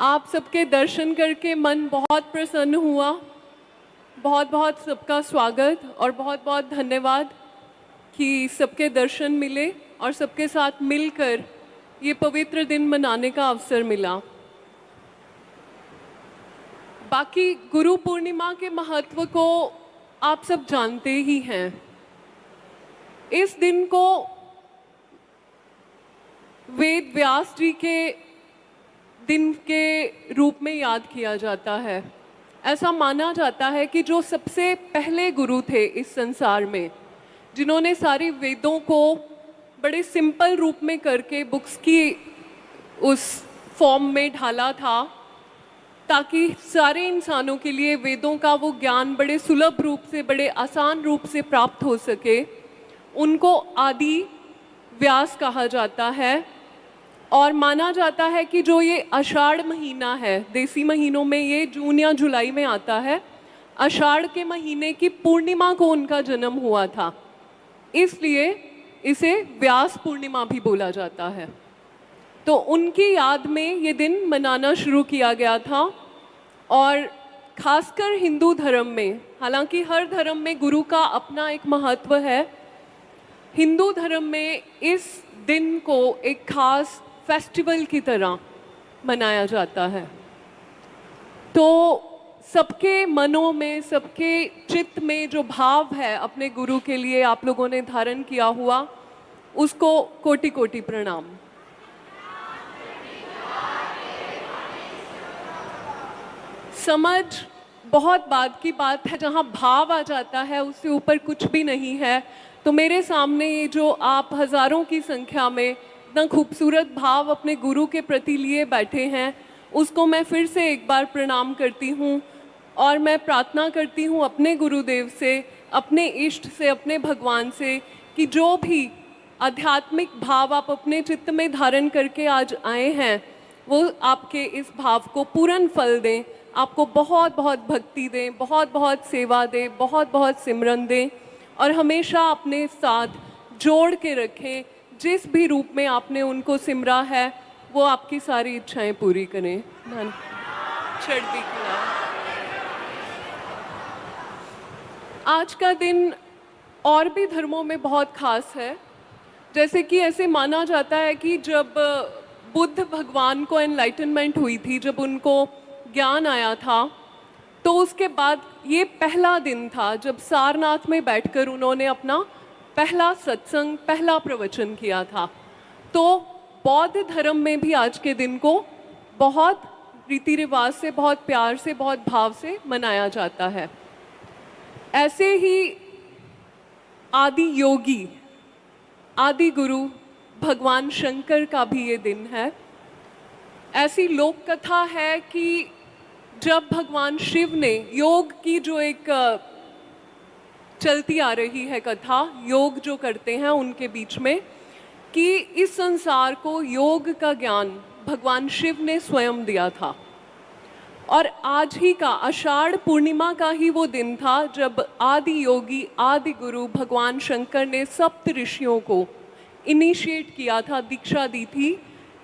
आप सबके दर्शन करके मन बहुत प्रसन्न हुआ। बहुत बहुत सबका स्वागत और बहुत बहुत धन्यवाद कि सबके दर्शन मिले और सबके साथ मिलकर ये पवित्र दिन मनाने का अवसर मिला। बाकी गुरु पूर्णिमा के महत्व को आप सब जानते ही हैं। इस दिन को वेद व्यास जी के दिन के रूप में याद किया जाता है। ऐसा माना जाता है कि जो सबसे पहले गुरु थे इस संसार में, जिन्होंने सारी वेदों को बड़े सिंपल रूप में करके बुक्स की उस फॉर्म में ढाला था, ताकि सारे इंसानों के लिए वेदों का वो ज्ञान बड़े सुलभ रूप से, बड़े आसान रूप से प्राप्त हो सके, उनको आदि व्यास कहा जाता है। और माना जाता है कि जो ये आषाढ़ महीना है, देसी महीनों में ये जून या जुलाई में आता है, आषाढ़ के महीने की पूर्णिमा को उनका जन्म हुआ था, इसलिए इसे व्यास पूर्णिमा भी बोला जाता है। तो उनकी याद में ये दिन मनाना शुरू किया गया था। और खासकर हिंदू धर्म में, हालांकि हर धर्म में गुरु का अपना एक महत्व है, हिंदू धर्म में इस दिन को एक खास फेस्टिवल की तरह मनाया जाता है। तो सबके मनों में, सबके चित्त में जो भाव है अपने गुरु के लिए आप लोगों ने धारण किया हुआ, उसको कोटि कोटि प्रणाम। समझ बहुत बात की बात है, जहाँ भाव आ जाता है उससे ऊपर कुछ भी नहीं है। तो मेरे सामने ये जो आप हज़ारों की संख्या में इतना खूबसूरत भाव अपने गुरु के प्रति लिए बैठे हैं, उसको मैं फिर से एक बार प्रणाम करती हूँ। और मैं प्रार्थना करती हूँ अपने गुरुदेव से, अपने इष्ट से, अपने भगवान से, कि जो भी आध्यात्मिक भाव आप अपने चित्त में धारण करके आज आए हैं, वो आपके इस भाव को पूर्ण फल दें, आपको बहुत बहुत भक्ति दें, बहुत बहुत सेवा दें, बहुत बहुत सिमरन दें, और हमेशा अपने साथ जोड़ के रखें। जिस भी रूप में आपने उनको सिमरा है, वो आपकी सारी इच्छाएं पूरी करें। चढ़ती किला। आज का दिन और भी धर्मों में बहुत खास है। जैसे कि ऐसे माना जाता है कि जब बुद्ध भगवान को एनलाइटनमेंट हुई थी, जब उनको ज्ञान आया था, तो उसके बाद ये पहला दिन था जब सारनाथ में बैठकर उन्होंने अपना पहला सत्संग, पहला प्रवचन किया था। तो बौद्ध धर्म में भी आज के दिन को बहुत रीति रिवाज से, बहुत प्यार से, बहुत भाव से मनाया जाता है। ऐसे ही आदि योगी, आदि गुरु भगवान शंकर का भी ये दिन है। ऐसी लोक कथा है कि जब भगवान शिव ने योग की जो एक चलती आ रही है कथा, योग जो करते हैं उनके बीच में, कि इस संसार को योग का ज्ञान भगवान शिव ने स्वयं दिया था। और आज ही का आषाढ़ पूर्णिमा का ही वो दिन था जब आदि योगी, आदि गुरु भगवान शंकर ने सप्त ऋषियों को इनिशिएट किया था, दीक्षा दी थी,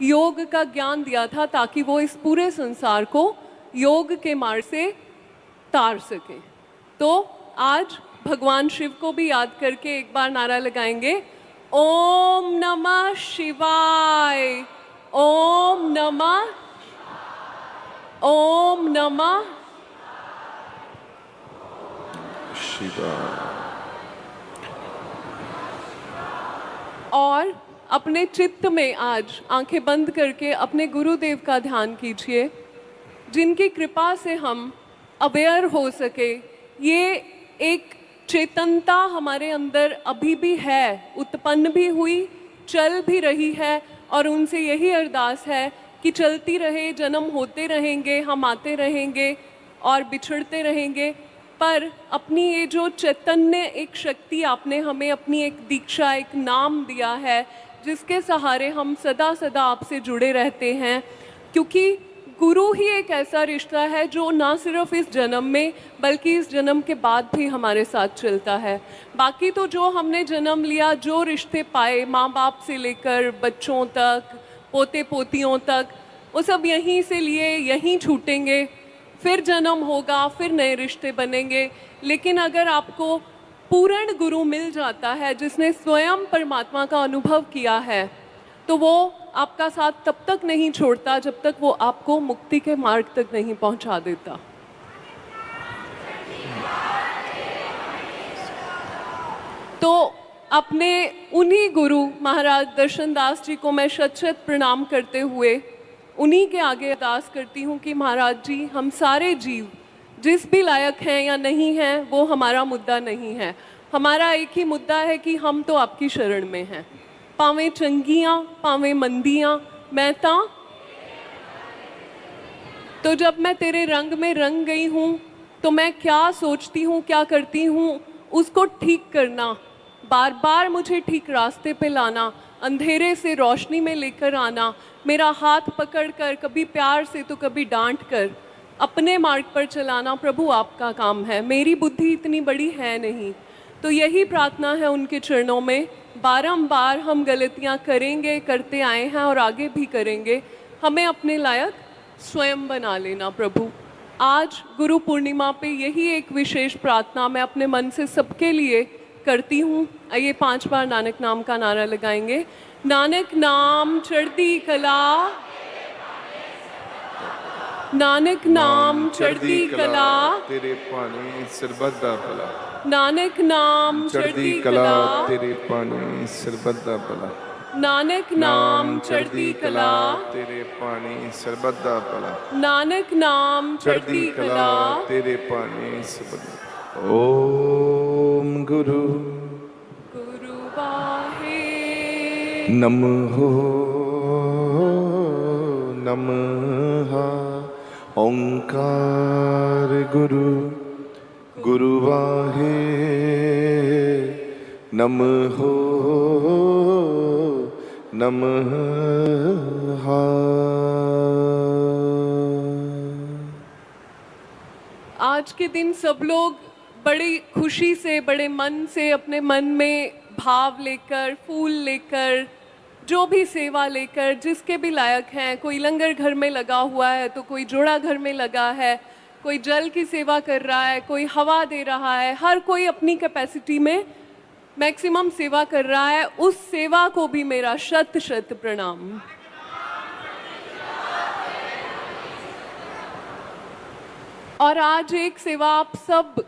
योग का ज्ञान दिया था, ताकि वो इस पूरे संसार को योग के मार्ग से तार सके। तो आज भगवान शिव को भी याद करके एक बार नारा लगाएंगे, ओम नमः शिवाय, ओम नमः, ओम नमः शिवाय। और अपने चित्त में आज आंखें बंद करके अपने गुरुदेव का ध्यान कीजिए, जिनकी कृपा से हम अवेयर हो सके। ये एक चेतनता हमारे अंदर अभी भी है, उत्पन्न भी हुई, चल भी रही है, और उनसे यही अरदास है कि चलती रहे, जन्म होते रहेंगे, हम आते रहेंगे और बिछड़ते रहेंगे, पर अपनी ये जो चैतन्य एक शक्ति आपने हमें, अपनी एक दीक्षा, एक नाम दिया है, जिसके सहारे हम सदा सदा आपसे जुड़े रहते हैं। क्योंकि गुरु ही एक ऐसा रिश्ता है जो ना सिर्फ इस जन्म में बल्कि इस जन्म के बाद भी हमारे साथ चलता है। बाकी तो जो हमने जन्म लिया, जो रिश्ते पाए माँ बाप से लेकर बच्चों तक, पोते पोतियों तक, वो सब यहीं से लिए यहीं छूटेंगे, फिर जन्म होगा, फिर नए रिश्ते बनेंगे। लेकिन अगर आपको पूर्ण गुरु मिल जाता है जिसने स्वयं परमात्मा का अनुभव किया है, तो वो आपका साथ तब तक नहीं छोड़ता जब तक वो आपको मुक्ति के मार्ग तक नहीं पहुंचा देता। तो अपने उन्हीं गुरु महाराज दर्शन दास जी को मैं शत शत प्रणाम करते हुए उन्हीं के आगे अरदास करती हूँ कि महाराज जी, हम सारे जीव जिस भी लायक हैं या नहीं हैं वो हमारा मुद्दा नहीं है। हमारा एक ही मुद्दा है कि हम तो आपकी शरण में हैं। पावें चंगियाँ पावें मंदियाँ मैं ता। तो जब मैं तेरे रंग में रंग गई हूँ तो मैं क्या सोचती हूँ, क्या करती हूँ, उसको ठीक करना, बार बार मुझे ठीक रास्ते पे लाना, अंधेरे से रोशनी में लेकर आना, मेरा हाथ पकड़कर कभी प्यार से तो कभी डांट कर अपने मार्ग पर चलाना प्रभु आपका काम है। मेरी बुद्धि इतनी बड़ी है नहीं। तो यही प्रार्थना है उनके चरणों में। बारंबार हम गलतियां करेंगे, करते आए हैं और आगे भी करेंगे। हमें अपने लायक स्वयं बना लेना प्रभु। आज गुरु पूर्णिमा पे यही एक विशेष प्रार्थना मैं अपने मन से सबके लिए करती हूँ। आइए 5 बार नानक नाम का नारा लगाएंगे। नानक नाम चढ़ती कला, नानक नाम चढ़ती कला, तेरे पानी सरबत दा भला। नानक नाम चढ़ती कला तेरे पानी सरबत दा भला। नानक नाम चढ़ती कला, तेरे पानी सरबत दा भला। नानक नाम चढ़ती कला तेरे पानी सरबत। ओम गुरु गुरु वाहे नमो नमः। ओंकार गुरु गुरु वाहे नमः नमः। आज के दिन सब लोग बड़ी खुशी से, बड़े मन से, अपने मन में भाव लेकर, फूल लेकर, जो भी सेवा लेकर, जिसके भी लायक हैं, कोई लंगर घर में लगा हुआ है तो कोई जोड़ा घर में लगा है, कोई जल की सेवा कर रहा है, कोई हवा दे रहा है, हर कोई अपनी कैपेसिटी में मैक्सिमम सेवा कर रहा है। उस सेवा को भी मेरा शत शत प्रणाम। और आज एक सेवा आप सब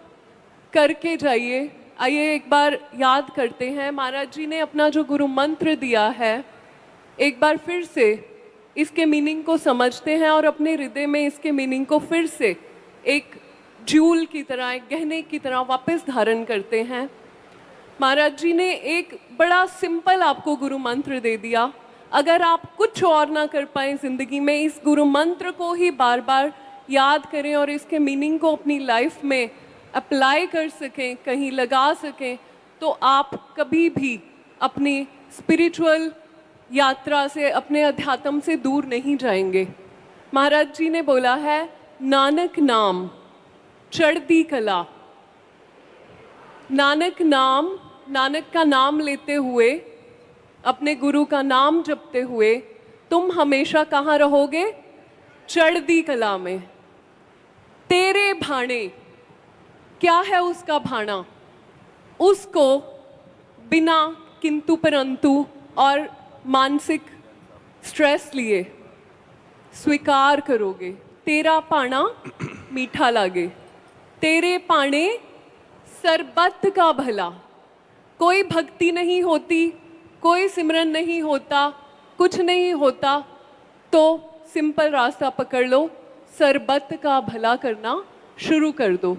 करके जाइए। आइए एक बार याद करते हैं। महाराज जी ने अपना जो गुरु मंत्र दिया है, एक बार फिर से इसके मीनिंग को समझते हैं और अपने हृदय में इसके मीनिंग को फिर से एक जूल की तरह, एक गहने की तरह वापस धारण करते हैं। महाराज जी ने एक बड़ा सिंपल आपको गुरु मंत्र दे दिया। अगर आप कुछ और ना कर पाए ज़िंदगी में, इस गुरु मंत्र को ही बार बार याद करें और इसके मीनिंग को अपनी लाइफ में अप्लाई कर सकें, कहीं लगा सकें, तो आप कभी भी अपनी स्पिरिचुअल यात्रा से, अपने अध्यात्म से दूर नहीं जाएंगे। महाराज जी ने बोला है, नानक नाम चढ़ती कला। नानक नाम, नानक का नाम लेते हुए, अपने गुरु का नाम जपते हुए तुम हमेशा कहाँ रहोगे? चढ़ती कला में। तेरे भाणे, क्या है उसका भाना? उसको बिना किंतु परंतु और मानसिक स्ट्रेस लिए स्वीकार करोगे। तेरा पाना मीठा लागे, तेरे पाने सरबत का भला। कोई भक्ति नहीं होती, कोई सिमरन नहीं होता, कुछ नहीं होता, तो सिंपल रास्ता पकड़ लो, सरबत का भला करना शुरू कर दो।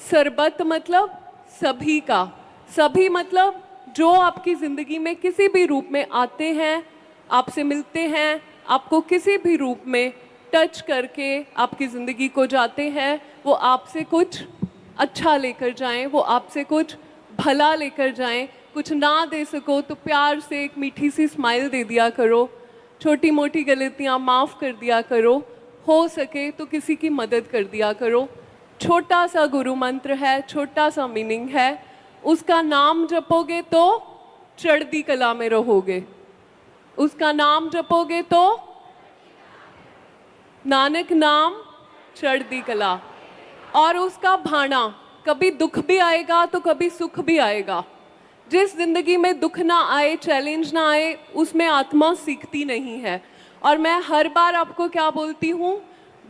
सरबत मतलब सभी का, सभी मतलब जो आपकी ज़िंदगी में किसी भी रूप में आते हैं, आपसे मिलते हैं, आपको किसी भी रूप में टच करके आपकी ज़िंदगी को जाते हैं, वो आपसे कुछ अच्छा लेकर जाएं, वो आपसे कुछ भला लेकर जाएं। कुछ ना दे सको तो प्यार से एक मीठी सी स्माइल दे दिया करो, छोटी मोटी गलतियाँ माफ़ कर दिया करो, हो सके तो किसी की मदद कर दिया करो। छोटा सा गुरु मंत्र है, छोटा सा मीनिंग है, उसका नाम जपोगे तो चढ़ती कला में रहोगे, उसका नाम जपोगे तो नानक नाम चढ़दी कला। और उसका भाना, कभी दुख भी आएगा तो कभी सुख भी आएगा। जिस जिंदगी में दुख ना आए, चैलेंज ना आए, उसमें आत्मा सीखती नहीं है। और मैं हर बार आपको क्या बोलती हूँ,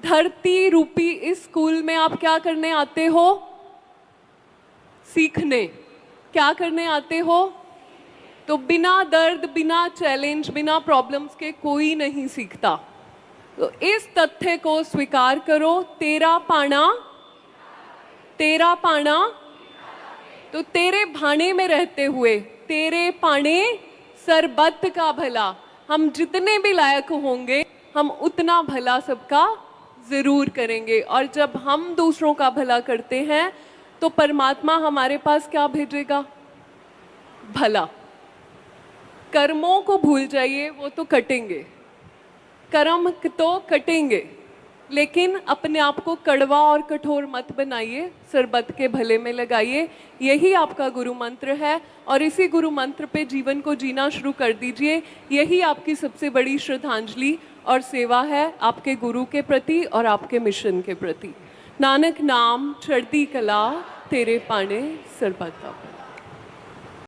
धरती रूपी इस स्कूल में आप क्या करने आते हो? सीखने। क्या करने आते हो? तो बिना दर्द, बिना चैलेंज, बिना प्रॉब्लम्स के कोई नहीं सीखता। तो इस तथ्य को स्वीकार करो, तेरा पाना, तेरा पाना। तो तेरे भाने में रहते हुए, तेरे पाने सरबत का भला, हम जितने भी लायक होंगे हम उतना भला सबका जरूर करेंगे। और जब हम दूसरों का भला करते हैं तो परमात्मा हमारे पास क्या भेजेगा? भला। कर्मों को भूल जाइए, वो तो कटेंगे, कर्म तो कटेंगे, लेकिन अपने आप को कड़वा और कठोर मत बनाइए, सरबत के भले में लगाइए। यही आपका गुरु मंत्र है और इसी गुरु मंत्र पे जीवन को जीना शुरू कर दीजिए। यही आपकी सबसे बड़ी श्रद्धांजलि और सेवा है आपके गुरु के प्रति और आपके मिशन के प्रति। नानक नाम चढ़ती कला, तेरे पाने सरबत का।